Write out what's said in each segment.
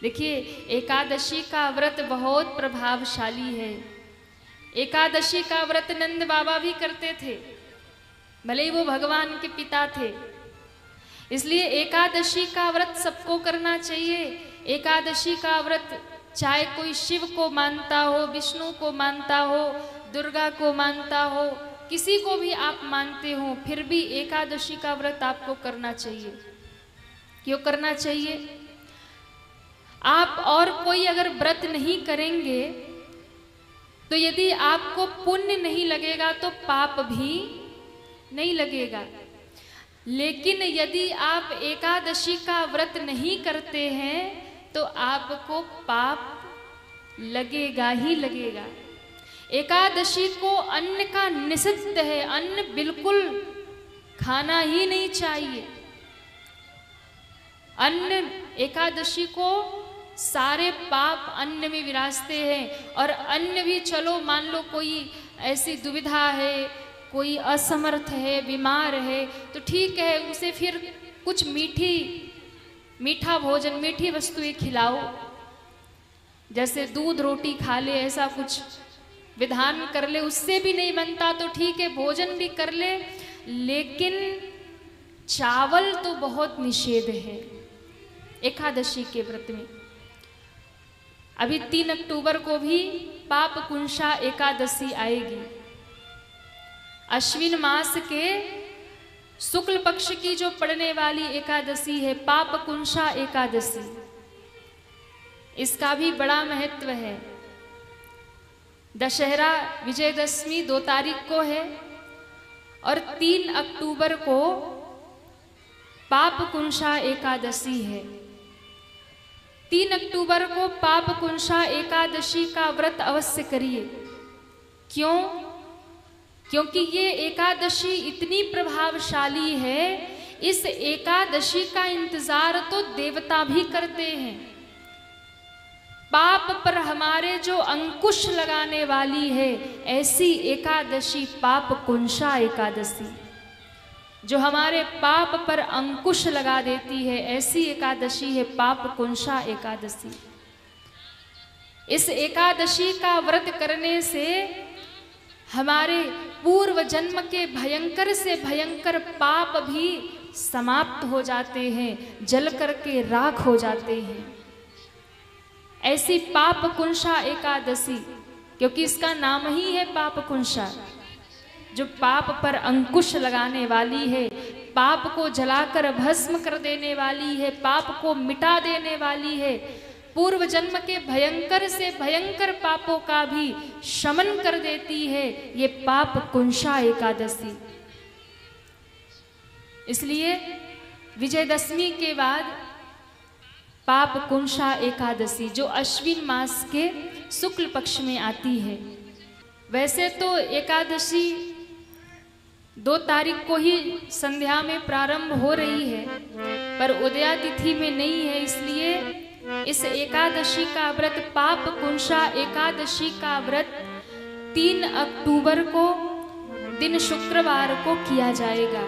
देखिए, एकादशी का व्रत बहुत प्रभावशाली है। एकादशी का व्रत नंद बाबा भी करते थे, भले ही वो भगवान के पिता थे। इसलिए एकादशी का व्रत सबको करना चाहिए। एकादशी का व्रत चाहे कोई शिव को मानता हो, विष्णु को मानता हो, दुर्गा को मानता हो, किसी को भी आप मानते हो, फिर भी एकादशी का व्रत आपको करना चाहिए। क्यों करना चाहिए? आप और कोई अगर व्रत नहीं करेंगे तो यदि आपको पुण्य नहीं लगेगा तो पाप भी नहीं लगेगा। लेकिन यदि आप एकादशी का व्रत नहीं करते हैं तो आपको पाप लगेगा ही लगेगा। एकादशी को अन्न का निषिद्ध है, अन्न बिल्कुल खाना ही नहीं चाहिए। अन्न, एकादशी को सारे पाप अन्न में विराजते हैं। और अन्न भी चलो मान लो कोई ऐसी दुविधा है, कोई असमर्थ है, बीमार है, तो ठीक है, उसे फिर कुछ मीठा भोजन, मीठी वस्तुएं खिलाओ, जैसे दूध रोटी खा ले, ऐसा कुछ विधान कर ले। उससे भी नहीं बनता तो ठीक है, भोजन भी कर ले, लेकिन चावल तो बहुत निषेध है एकादशी के व्रत में। अभी 3 अक्टूबर को भी पाप कुंशा एकादशी आएगी। अश्विन मास के शुक्ल पक्ष की जो पड़ने वाली एकादशी है, पाप कुंशा एकादशी, इसका भी बड़ा महत्व है। दशहरा विजयदशमी 2 तारीख को है और 3 अक्टूबर को पाप कुंशा एकादशी है। 3 अक्टूबर को पाप कुंशा एकादशी का व्रत अवश्य करिए। क्यों? क्योंकि ये एकादशी इतनी प्रभावशाली है, इस एकादशी का इंतजार तो देवता भी करते हैं। पाप पर हमारे जो अंकुश लगाने वाली है, ऐसी एकादशी पाप कुंशा एकादशी, जो हमारे पाप पर अंकुश लगा देती है, ऐसी एकादशी है पाप कुंशा एकादशी। इस एकादशी का व्रत करने से हमारे पूर्व जन्म के भयंकर से भयंकर पाप भी समाप्त हो जाते हैं, जल करके राख हो जाते हैं। ऐसी पाप कुंशा एकादशी, क्योंकि इसका नाम ही है पाप कुंशा, जो पाप पर अंकुश लगाने वाली है, पाप को जलाकर भस्म कर देने वाली है, पाप को मिटा देने वाली है, पूर्व जन्म के भयंकर से भयंकर पापों का भी शमन कर देती है ये पाप कुंशा एकादशी। इसलिए विजयदशमी के बाद पाप कुंशा एकादशी, जो अश्विन मास के शुक्ल पक्ष में आती है। वैसे तो एकादशी 2 तारीख को ही संध्या में प्रारंभ हो रही है, पर उदया तिथि में नहीं है। इसलिए इस एकादशी का व्रत, पाप कुंशा एकादशी का व्रत 3 अक्टूबर को दिन शुक्रवार को किया जाएगा।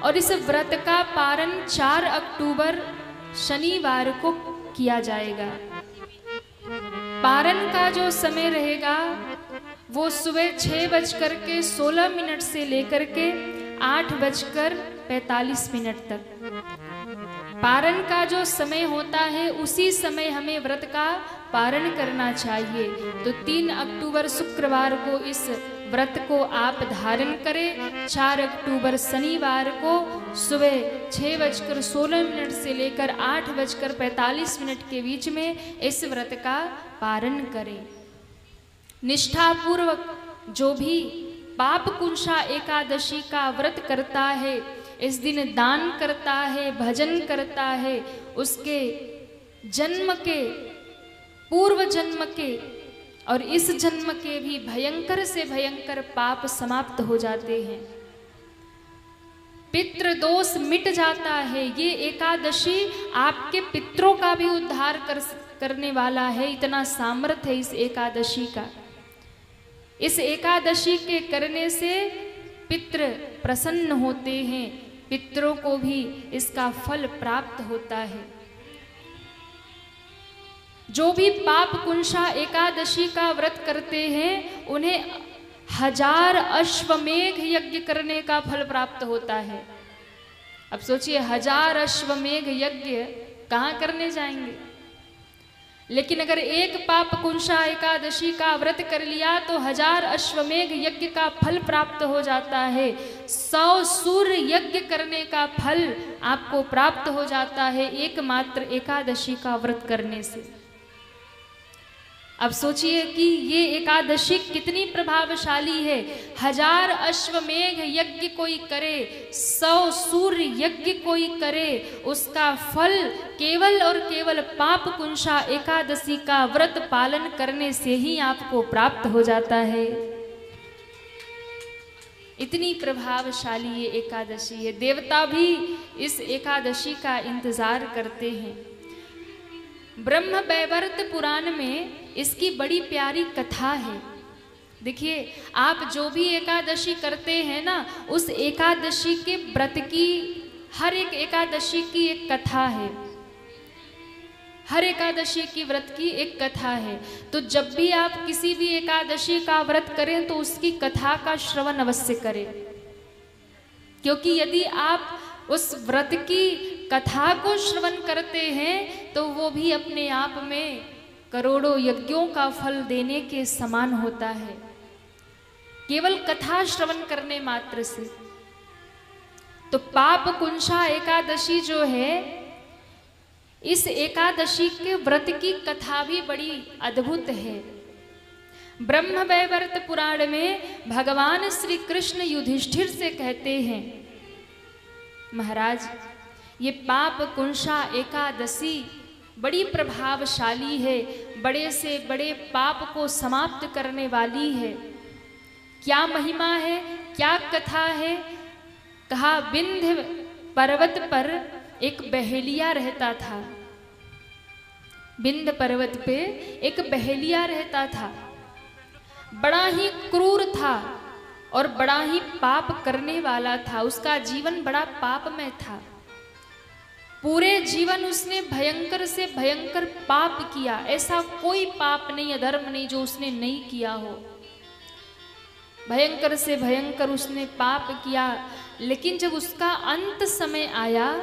और इस व्रत का पारण 4 अक्टूबर शनिवार को किया जाएगा। पारण का जो समय रहेगा वो सुबह 6:16 से लेकर के 8:45 तक पारण का जो समय होता है, उसी समय हमें व्रत का पारण करना चाहिए। तो 3 अक्टूबर शुक्रवार को इस व्रत को आप धारण करें। 4 अक्टूबर शनिवार को सुबह 6:16 से लेकर 8:45 के बीच में इस व्रत का पारण करें। निष्ठापूर्वक जो भी पाप कुंशा एकादशी का व्रत करता है, इस दिन दान करता है, भजन करता है, उसके जन्म के, पूर्व जन्म के और इस जन्म के भी भयंकर से भयंकर पाप समाप्त हो जाते हैं। पितृ दोष मिट जाता है। ये एकादशी आपके पितरों का भी उद्धार करने वाला है, इतना सामर्थ्य है इस एकादशी का। इस एकादशी के करने से पितृ प्रसन्न होते हैं, पितरों को भी इसका फल प्राप्त होता है। जो भी पाप कुंशा एकादशी का व्रत करते हैं उन्हें 1000 अश्वमेघ यज्ञ करने का फल प्राप्त होता है। अब सोचिए 1000 अश्वमेघ यज्ञ कहाँ करने जाएंगे, लेकिन अगर एक पाप कुंशा एकादशी का व्रत कर लिया तो 1000 अश्वमेघ यज्ञ का फल प्राप्त हो जाता है। 100 सूर्य यज्ञ करने का फल आपको प्राप्त हो जाता है एकमात्र एकादशी का व्रत करने से। अब सोचिए कि ये एकादशी कितनी प्रभावशाली है। 1000 अश्वमेघ यज्ञ कोई करे, 100 सूर्य यज्ञ कोई करे, उसका फल केवल और केवल पाप कुंशा एकादशी का व्रत पालन करने से ही आपको प्राप्त हो जाता है। इतनी प्रभावशाली ये एकादशी है। देवता भी इस एकादशी का इंतजार करते हैं। ब्रह्म वैवर्त पुराण में इसकी बड़ी प्यारी कथा है। देखिए, आप जो भी एकादशी करते हैं ना, उस एकादशी के व्रत की, हर एक एकादशी की एक कथा है। हर एकादशी की व्रत की एक कथा है। तो जब भी आप किसी भी एकादशी का व्रत करें तो उसकी कथा का श्रवण अवश्य करें, क्योंकि यदि आप उस व्रत की कथा को श्रवण करते हैं तो वो भी अपने आप में करोड़ों यज्ञों का फल देने के समान होता है, केवल कथा श्रवण करने मात्र से। तो पाप कुंशा एकादशी जो है, इस एकादशी के व्रत की कथा भी बड़ी अद्भुत है। ब्रह्म वैवर्त पुराण में भगवान श्री कृष्ण युधिष्ठिर से कहते हैं, महाराज ये पाप कुंशा एकादशी बड़ी प्रभावशाली है, बड़े से बड़े पाप को समाप्त करने वाली है। क्या महिमा है, क्या कथा है? कहा, विंध्य पर्वत पर एक बहेलिया रहता था। विंध्य पर्वत पे एक बहेलिया रहता था। बड़ा ही क्रूर था और बड़ा ही पाप करने वाला था। उसका जीवन बड़ा पापमय था। पूरे जीवन उसने भयंकर से भयंकर पाप किया। ऐसा कोई पाप नहीं, अधर्म नहीं जो उसने नहीं किया हो। भयंकर से भयंकर उसने पाप किया। लेकिन जब उसका अंत समय आया,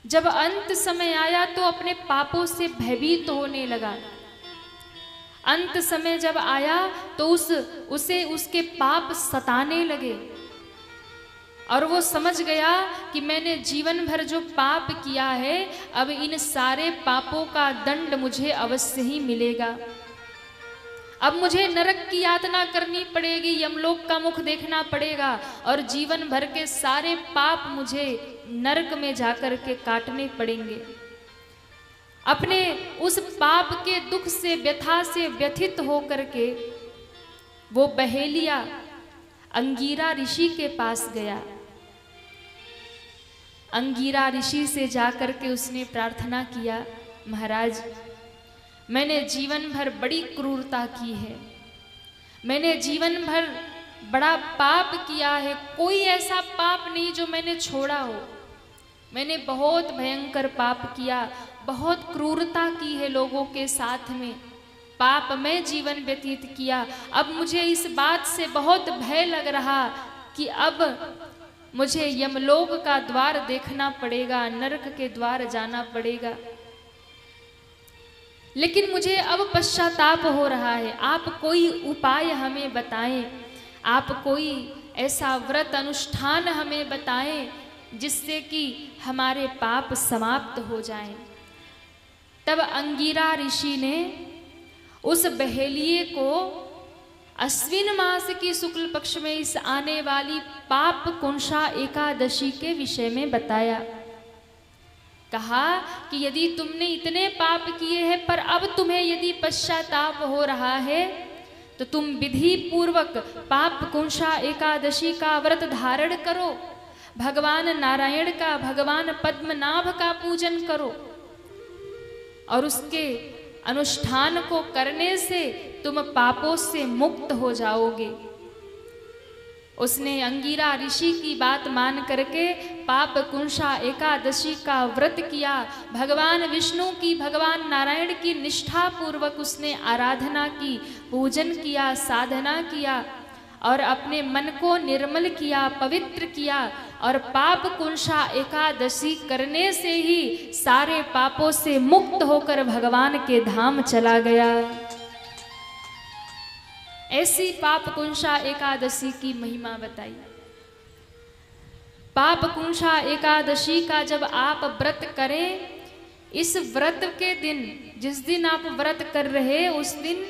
जब अंत समय आया तो अपने पापों से भयभीत होने लगा। अंत समय जब आया तो उसे उसके पाप सताने लगे और वो समझ गया कि मैंने जीवन भर जो पाप किया है, अब इन सारे पापों का दंड मुझे अवश्य ही मिलेगा। अब मुझे नरक की यातना करनी पड़ेगी, यमलोक का मुख देखना पड़ेगा और जीवन भर के सारे पाप मुझे नरक में जाकर के काटने पड़ेंगे। अपने उस पाप के दुख से, व्यथा से व्यथित होकर के वो बहेलिया अंगीरा ऋषि के पास गया। अंगीरा ऋषि से जाकर के उसने प्रार्थना किया, महाराज मैंने जीवन भर बड़ी क्रूरता की है, मैंने जीवन भर बड़ा पाप किया है, कोई ऐसा पाप नहीं जो मैंने छोड़ा हो। मैंने बहुत भयंकर पाप किया, बहुत क्रूरता की है लोगों के साथ में, पाप में जीवन व्यतीत किया। अब मुझे इस बात से बहुत भय लग रहा कि अब मुझे यमलोक का द्वार देखना पड़ेगा, नरक के द्वार जाना पड़ेगा। लेकिन मुझे अब पश्चाताप हो रहा है। आप कोई उपाय हमें बताएं, आप कोई ऐसा व्रत अनुष्ठान हमें बताएं जिससे कि हमारे पाप समाप्त हो जाएं। तब अंगीरा ऋषि ने उस बहेलिये को अश्विन मास की शुक्ल पक्ष में इस आने वाली पाप कुंशा एकादशी के विषय में बताया। कहा कि यदि तुमने इतने पाप किए हैं पर अब तुम्हें यदि पश्चाताप हो रहा है तो तुम विधि पूर्वक पाप कुंशा एकादशी का व्रत धारण करो, भगवान नारायण का, भगवान पद्मनाभ का पूजन करो और उसके अनुष्ठान को करने से तुम पापों से मुक्त हो जाओगे। उसने अंगिरा ऋषि की बात मान करके पाप कुंशा एकादशी का व्रत किया। भगवान विष्णु की, भगवान नारायण की निष्ठा पूर्वक उसने आराधना की, पूजन किया, साधना किया और अपने मन को निर्मल किया, पवित्र किया। और पाप कुंशा एकादशी करने से ही सारे पापों से मुक्त होकर भगवान के धाम चला गया। ऐसी पाप कुंशा एकादशी की महिमा बताई। पाप कुंशा एकादशी का जब आप व्रत करें, इस व्रत के दिन, जिस दिन आप व्रत कर रहे उस दिन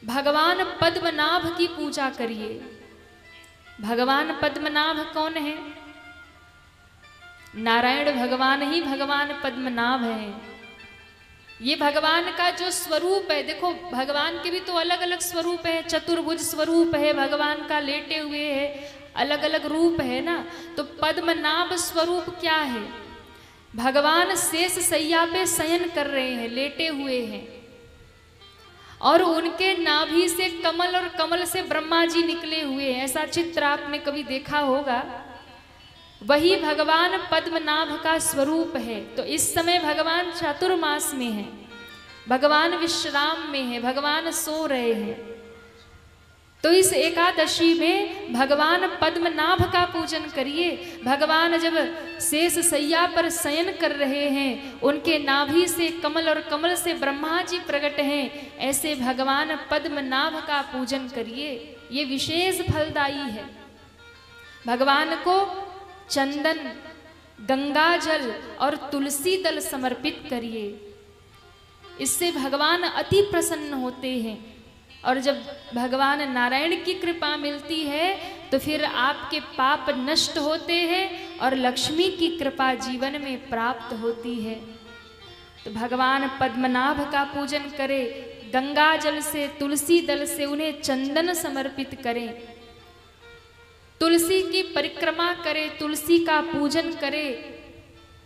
भगवान पद्मनाभ की पूजा करिए। भगवान पद्मनाभ कौन है? नारायण भगवान ही भगवान पद्मनाभ हैं। ये भगवान का जो स्वरूप है, देखो भगवान के भी तो अलग अलग स्वरूप है। चतुर्भुज स्वरूप है भगवान का, लेटे हुए है, अलग अलग रूप है ना। तो पद्मनाभ स्वरूप क्या है? भगवान शेष सैया पे शयन कर रहे हैं, लेटे हुए हैं और उनके नाभि से कमल और कमल से ब्रह्मा जी निकले हुए हैं। ऐसा चित्र आपने कभी देखा होगा। वही भगवान पद्मनाभ का स्वरूप है। तो इस समय भगवान चातुर्मास में है, भगवान विश्राम में है, भगवान सो रहे हैं। तो इस एकादशी में भगवान पद्मनाभ का पूजन करिए। भगवान जब शेष सैया पर शयन कर रहे हैं, उनके नाभि से कमल और कमल से ब्रह्मा जी प्रकट हैं, ऐसे भगवान पद्मनाभ का पूजन करिए। ये विशेष फलदायी है। भगवान को चंदन, गंगा जल और तुलसी दल समर्पित करिए। इससे भगवान अति प्रसन्न होते हैं। और जब भगवान नारायण की कृपा मिलती है तो फिर आपके पाप नष्ट होते हैं और लक्ष्मी की कृपा जीवन में प्राप्त होती है। तो भगवान पद्मनाभ का पूजन करें, गंगा जल से, तुलसी दल से उन्हें चंदन समर्पित करें, तुलसी की परिक्रमा करें, तुलसी का पूजन करें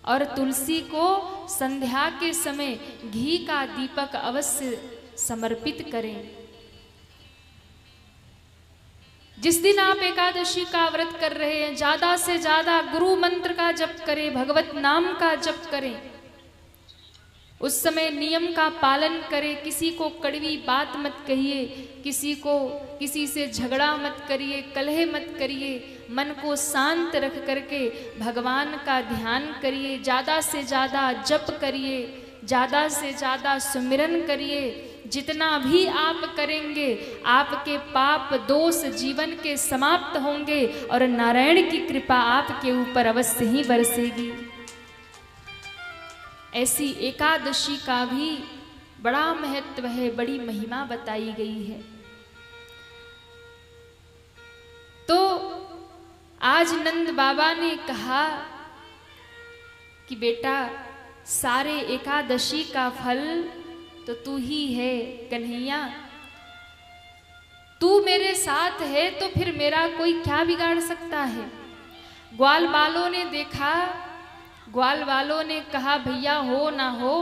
और तुलसी को संध्या के समय घी का दीपक अवश्य समर्पित करें। जिस दिन आप एकादशी का व्रत कर रहे हैं, ज्यादा से ज्यादा गुरु मंत्र का जप करें, भगवत नाम का जप करें। उस समय नियम का पालन करें। किसी को कड़वी बात मत कहिए, किसी से झगड़ा मत करिए, कलह मत करिए। मन को शांत रख करके भगवान का ध्यान करिए, ज़्यादा से ज़्यादा जप करिए, ज़्यादा से ज़्यादा सुमिरन करिए। जितना भी आप करेंगे आपके पाप दोष जीवन के समाप्त होंगे और नारायण की कृपा आपके ऊपर अवश्य ही बरसेगी। ऐसी एकादशी का भी बड़ा महत्व है, बड़ी महिमा बताई गई है। तो आज नंद बाबा ने कहा कि बेटा सारे एकादशी का फल तो तू ही है कन्हैया, तू मेरे साथ है तो फिर मेरा कोई क्या बिगाड़ सकता है। ग्वाल वालों ने देखा, ग्वाल वालों ने कहा भैया हो ना हो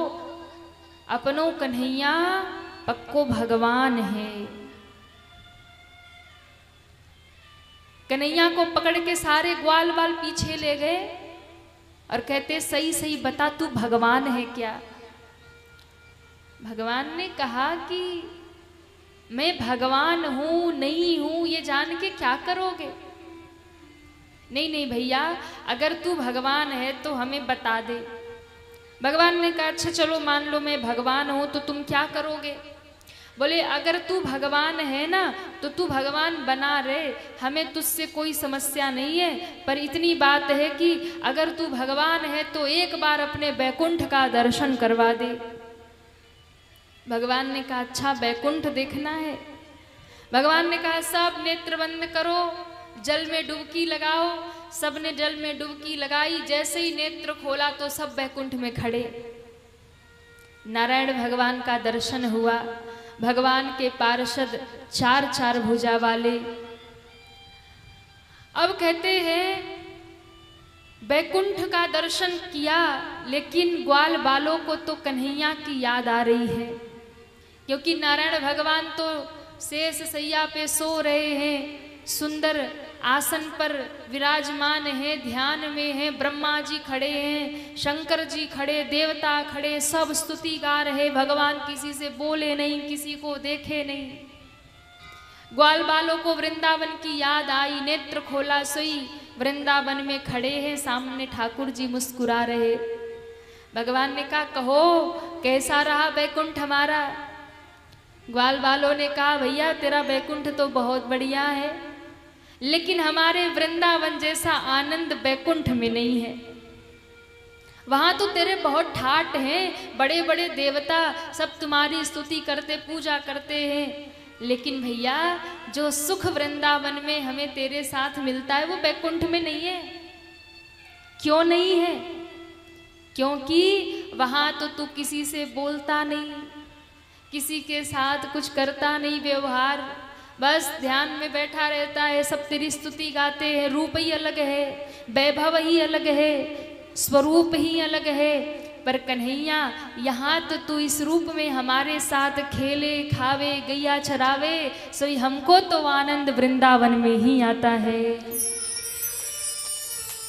अपनों कन्हैया पक्को भगवान है। कन्हैया को पकड़ के सारे ग्वाल वाल पीछे ले गए और कहते सही सही बता तू भगवान है क्या। भगवान ने कहा कि मैं भगवान हूं नहीं हूं ये जान के क्या करोगे। नहीं नहीं भैया अगर तू भगवान है तो हमें बता दे। भगवान ने कहा अच्छा चलो मान लो मैं भगवान हूं तो तुम क्या करोगे। बोले अगर तू भगवान है ना तो तू भगवान बना रहे, हमें तुझसे कोई समस्या नहीं है, पर इतनी बात है कि अगर तू भगवान है तो एक बार अपने बैकुंठ का दर्शन करवा दे। भगवान ने कहा अच्छा बैकुंठ देखना है। भगवान ने कहा सब नेत्र बंद करो, जल में डुबकी लगाओ। सबने जल में डुबकी लगाई, जैसे ही नेत्र खोला तो सब बैकुंठ में खड़े। नारायण भगवान का दर्शन हुआ। भगवान के पार्षद चार चार भुजा वाले। अब कहते हैं बैकुंठ का दर्शन किया लेकिन ग्वाल बालों को तो कन्हैया की याद आ रही है, क्योंकि नारायण भगवान तो शेष सैया पे सो रहे हैं, सुंदर आसन पर विराजमान है, ध्यान में है। ब्रह्मा जी खड़े हैं, शंकर जी खड़े, देवता खड़े, सब स्तुति गा रहे। भगवान किसी से बोले नहीं, किसी को देखे नहीं। ग्वाल बालों को वृंदावन की याद आई, नेत्र खोला सोई वृंदावन में खड़े हैं, सामने ठाकुर जी मुस्कुरा रहे। भगवान ने कहा, कहो कैसा रहा बैकुंठ हमारा। ग्वाल बालों ने कहा, भैया तेरा बैकुंठ तो बहुत बढ़िया है, लेकिन हमारे वृंदावन जैसा आनंद बैकुंठ में नहीं है। वहां तो तेरे बहुत ठाट हैं, बड़े बड़े देवता सब तुम्हारी स्तुति करते, पूजा करते हैं, लेकिन भैया जो सुख वृंदावन में हमें तेरे साथ मिलता है वो बैकुंठ में नहीं है। क्यों नहीं है? क्योंकि वहां तो तू किसी से बोलता नहीं, किसी के साथ कुछ करता नहीं व्यवहार, बस ध्यान में बैठा रहता है, सब तेरी स्तुति गाते हैं। रूप ही अलग है, वैभव ही अलग है, स्वरूप ही अलग है। पर कन्हैया यहाँ तो तू इस रूप में हमारे साथ खेले खावे गैया चरावे, सोई हमको तो आनंद वृंदावन में ही आता है।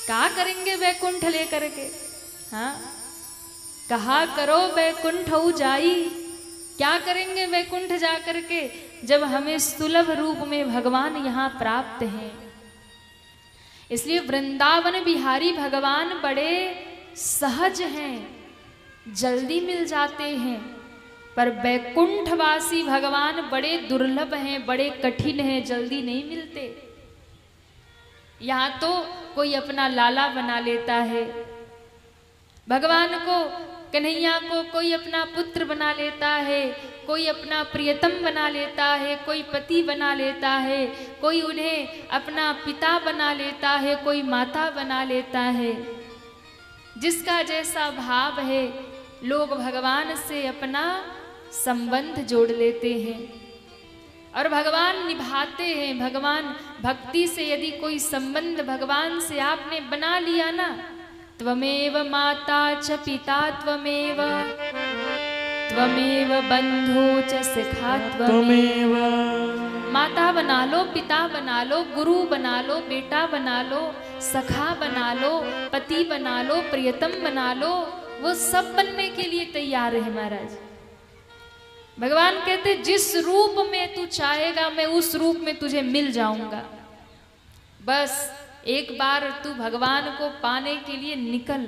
क्या करेंगे वैकुंठ लेकर के? हाँ, कहा करो वैकुंठ जाई, क्या करेंगे वैकुंठ जा करके जब हमें सुलभ रूप में भगवान यहाँ प्राप्त हैं। इसलिए वृंदावन बिहारी भगवान बड़े सहज हैं, जल्दी मिल जाते हैं, पर बैकुंठवासी भगवान बड़े दुर्लभ हैं, बड़े कठिन हैं, जल्दी नहीं मिलते। यहाँ तो कोई अपना लाला बना लेता है, भगवान को, कन्हैया को कोई अपना पुत्र बना लेता है, कोई अपना प्रियतम बना लेता है, कोई पति बना लेता है, कोई उन्हें अपना पिता बना लेता है, कोई माता बना लेता है। जिसका जैसा भाव है लोग भगवान से अपना संबंध जोड़ लेते हैं और भगवान निभाते हैं। भगवान भक्ति से यदि कोई संबंध भगवान से आपने बना लिया ना, त्वमेव माता च पिता त्वमेव, त्वमेव बंधु च सखा त्वमेव। माता बना लो, पिता बना लो, गुरु बना लो, बेटा बना लो, सखा बना लो, पति बना लो, प्रियतम बना लो, वो सब बनने के लिए तैयार है महाराज। भगवान कहते जिस रूप में तू चाहेगा मैं उस रूप में तुझे मिल जाऊंगा। बस एक बार तू भगवान को पाने के लिए निकल।